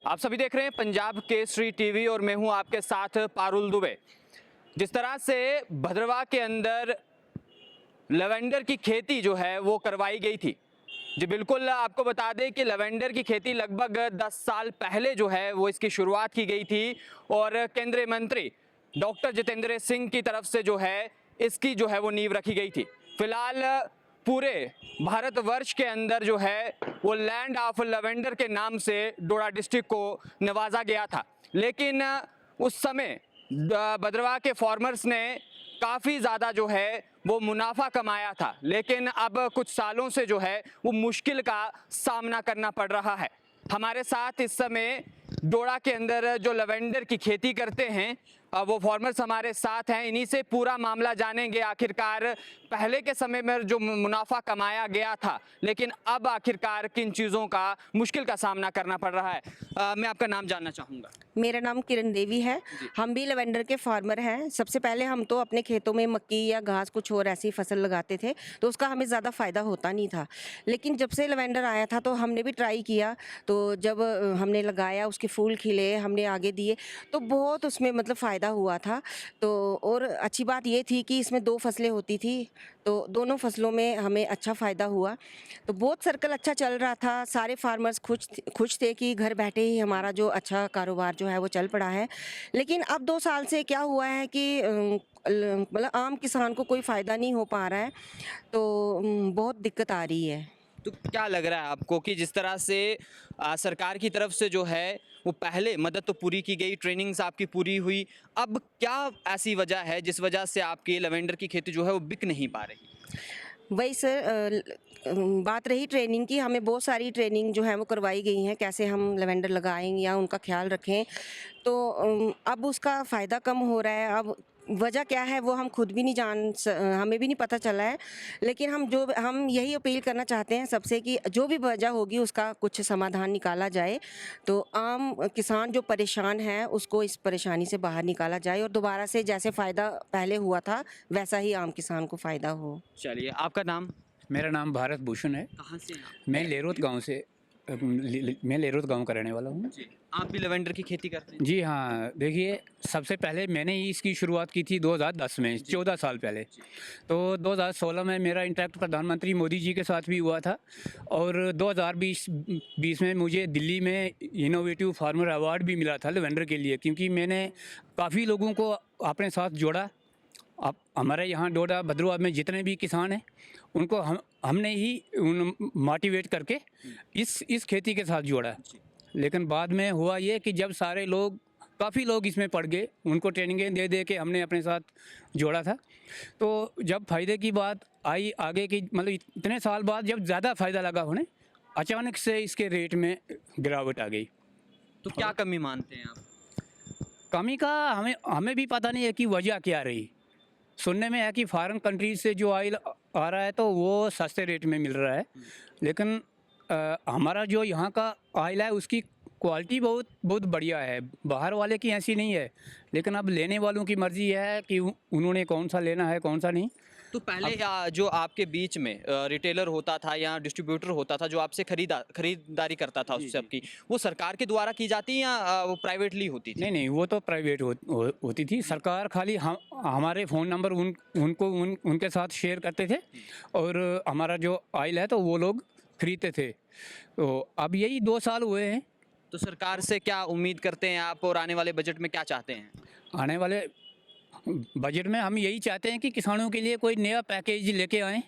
आप सभी देख रहे हैं पंजाब केसरी टीवी और मैं हूं आपके साथ पारुल दुबे। जिस तरह से भद्रवाह के अंदर लवेंडर की खेती जो है वो करवाई गई थी, जी बिल्कुल आपको बता दें कि लवेंडर की खेती लगभग 10 साल पहले जो है वो इसकी शुरुआत की गई थी और केंद्रीय मंत्री डॉक्टर जितेंद्र सिंह की तरफ से जो है इसकी जो है वो नींव रखी गई थी। फिलहाल पूरे भारतवर्ष के अंदर जो है वो लैंड ऑफ लवेंडर के नाम से डोडा डिस्ट्रिक्ट को नवाजा गया था, लेकिन उस समय भद्रवाह के फार्मर्स ने काफ़ी ज़्यादा जो है वो मुनाफा कमाया था, लेकिन अब कुछ सालों से जो है वो मुश्किल का सामना करना पड़ रहा है। हमारे साथ इस समय डोडा के अंदर जो लवेंडर की खेती करते हैं वो फार्मर्स हमारे साथ हैं। इन्हीं से पूरा मामला जानेंगे, आखिरकार पहले के समय में जो मुनाफा कमाया गया था लेकिन अब आखिरकार किन चीज़ों का मुश्किल का सामना करना पड़ रहा है। मैं आपका नाम जानना चाहूँगा। मेरा नाम किरण देवी है। हम भी लवेंडर के फार्मर हैं। सबसे पहले हम तो अपने खेतों में मक्की या घास कुछ और ऐसी फसल लगाते थे तो उसका हमें ज़्यादा फ़ायदा होता नहीं था, लेकिन जब से लवेंडर आया था तो हमने भी ट्राई किया। तो जब हमने लगाया, उसके फूल खिले, हमने आगे दिए तो बहुत उसमें मतलब फ़ायदा हुआ था। तो और अच्छी बात ये थी कि इसमें 2 फसलें होती थी तो दोनों फसलों में हमें अच्छा फ़ायदा हुआ। तो बहुत सर्कल अच्छा चल रहा था। सारे फार्मर्स खुश थे कि घर बैठे ही हमारा जो अच्छा कारोबार जो है वो चल पड़ा है। लेकिन अब 2 साल से क्या हुआ है कि मतलब आम किसान को कोई फ़ायदा नहीं हो पा रहा है, तो बहुत दिक्कत आ रही है। तो क्या लग रहा है आपको कि जिस तरह से सरकार की तरफ से जो है वो पहले मदद तो पूरी की गई, ट्रेनिंग्स आपकी पूरी हुई, अब क्या ऐसी वजह है जिस वजह से आपकी लवेंडर की खेती जो है वो बिक नहीं पा रही? वही सर, बात रही ट्रेनिंग की, हमें बहुत सारी ट्रेनिंग जो है वो करवाई गई हैं, कैसे हम लवेंडर लगाएं या उनका ख्याल रखें। तो अब उसका फ़ायदा कम हो रहा है। अब वजह क्या है वो हम खुद भी नहीं हमें भी नहीं पता चला है। लेकिन हम यही अपील करना चाहते हैं सबसे कि जो भी वजह होगी उसका कुछ समाधान निकाला जाए, तो आम किसान जो परेशान है उसको इस परेशानी से बाहर निकाला जाए और दोबारा से जैसे फ़ायदा पहले हुआ था वैसा ही आम किसान को फ़ायदा हो। चलिए, आपका नाम? मेरा नाम भारत भूषण है। कहाँ से हैं आप? मैं लेरोत गांव से मैं लेरोत गांव का रहने वाला हूँ। जी, आप भी लवेंडर की खेती करते हैं? जी हाँ, देखिए सबसे पहले मैंने ही इसकी शुरुआत की थी 2010 में, 14 साल पहले। तो 2016 में मेरा इंटरेक्ट प्रधानमंत्री मोदी जी के साथ भी हुआ था और 2020 में मुझे दिल्ली में इनोवेटिव फार्मर अवार्ड भी मिला था लवेंडर के लिए, क्योंकि मैंने काफ़ी लोगों को अपने साथ जोड़ा। अब हमारे यहाँ डोडा भद्रवाह में जितने भी किसान हैं उनको हमने ही मोटिवेट करके इस खेती के साथ जोड़ा। लेकिन बाद में हुआ ये कि जब सारे लोग, काफ़ी लोग इसमें पड़ गए, उनको ट्रेनिंगें दे दे के हमने अपने साथ जोड़ा था। तो जब फ़ायदे की बात आई आगे की, मतलब इतने साल बाद जब ज़्यादा फ़ायदा लगा उन्हें, अचानक से इसके रेट में गिरावट आ गई। तो क्या कमी मानते हैं आप? कमी का हमें भी पता नहीं है कि वजह क्या रही। सुनने में है कि फॉरेन कंट्रीज से जो ऑयल आ रहा है तो वो सस्ते रेट में मिल रहा है, लेकिन हमारा जो यहाँ का ऑयल है उसकी क्वालिटी बहुत बढ़िया है। बाहर वाले की ऐसी नहीं है, लेकिन अब लेने वालों की मर्ज़ी है कि उन्होंने कौन सा लेना है कौन सा नहीं। तो पहले जो आपके बीच में रिटेलर होता था या डिस्ट्रीब्यूटर होता था जो आपसे खरीदारी करता था उससे आपकी, वो सरकार के द्वारा की जाती है या वो प्राइवेटली होती थी? नहीं, वो तो प्राइवेट होती थी। सरकार खाली हमारे फ़ोन नंबर उनके साथ शेयर करते थे और हमारा जो ऑयल है तो वो लोग खरीदते थे। तो अब यही 2 साल हुए हैं। तो सरकार से क्या उम्मीद करते हैं आप और आने वाले बजट में क्या चाहते हैं? आने वाले बजट में हम यही चाहते हैं कि किसानों के लिए कोई नया पैकेज लेके आएँ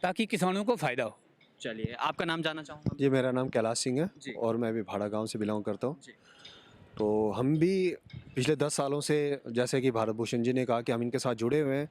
ताकि किसानों को फ़ायदा हो। चलिए, आपका नाम जानना चाहूँगा। जी, मेरा नाम कैलाश सिंह जी। है और मैं भी भाड़ा गांव से बिलोंग करता हूँ। जी। तो हम भी पिछले 10 सालों से, जैसे कि भारत भूषण जी ने कहा कि हम इनके साथ जुड़े हुए हैं